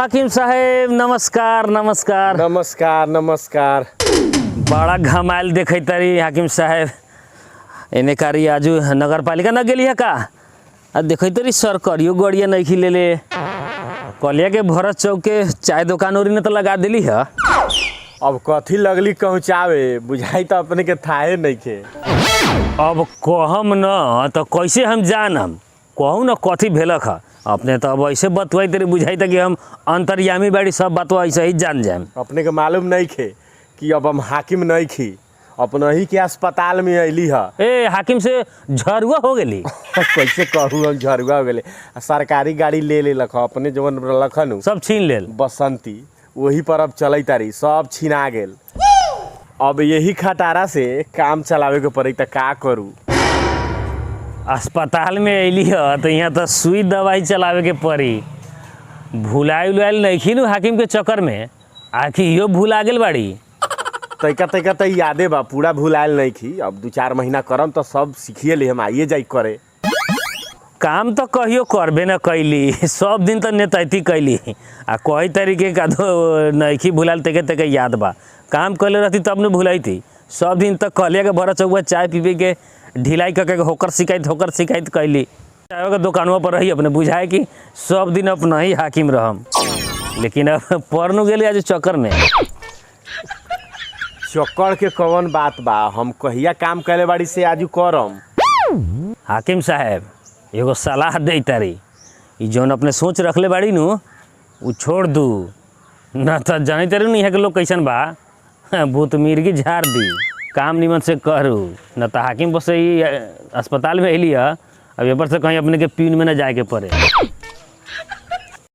हाकिम साहेब नमस्कार नमस्कार नमस्कार नमस्कार। बड़ा घमायल देखे तारी हाकिम साहेब। एने कारी आजू नगर पालिका न गेली है का आ देखे तारी सरकारियों गड़िया नहीं खिले ले कलिया के भरत चौक के चाय दुकान और ने तो लगा दिली है। अब कथी लगली पहुँचावे बुझाई तो अपने के थाहे नहीं खे। अब कहम न तो कैसे हम जानम कहूँ न कथी भेलक है अपने तो अब ऐसे बतवाई तेरे बुझाई था कि हम अंतर्यामी बाड़ी सब बातवा ऐसे ही जान जाए। अपने के मालूम नहीं खे कि अब हम हाकिम नहीं खी अपना ही के अस्पताल में अली है। ए हाकिम से झरुआ हो गेली कैसे कहूँ हम झरुआ हो गए सरकारी गाड़ी ले लख अपने जवन लखन सब छीन लेल बसंती वही पर अब चल तारी सब छिना गेल। अब यही खटारा से काम चलावे के पड़ी तो का करूँ। अस्पताल में अली है तो यहाँ तो सुई दवाई चलावे के पड़ी। भुलाइल उलाइल नहीं खी हाकिम के चक्कर में आखिर यो भूला गेल बाड़ी। तैका तो यादे बा पूरा भुलायल नहीं खी। अब 2-4 महीना करम तो सब सीखिए ले हम आइए जाई करे। काम तो कहियो करबे न कैली सब दिन तो नेतैती कैली आ कई तरीके का नईखी भुलाल तेके तेके याद बा। काम कैले रहती तब न भुलाईती सब दिन तक कहलिया के भरत चौक चाय पीबे के ढिलाई करके होकर शिकायत कैली। चाय के दुकानों पर रही अपने बुझाए कि सब दिन अपना ही हाकिम रहम। लेकिन अब पढ़ गेली आज चक्कर में। चक्कर के कौन बात बा हम कहिया काम कैले बाड़ी से आजू करम। हाकिम साहेब एगो सलाह दे तारी ई जौन अपने सोच रखले बाड़ी नु उ छोड़ दू न तो जानी तारी नु यहाँ के लोग कैसन बा भूत मिर्गी झाड़ दी। काम निमन से करू न तो हाकिम बस ही अस्पताल में अली है अब एपर से कहीं अपने के पीन में न जाए के पड़े।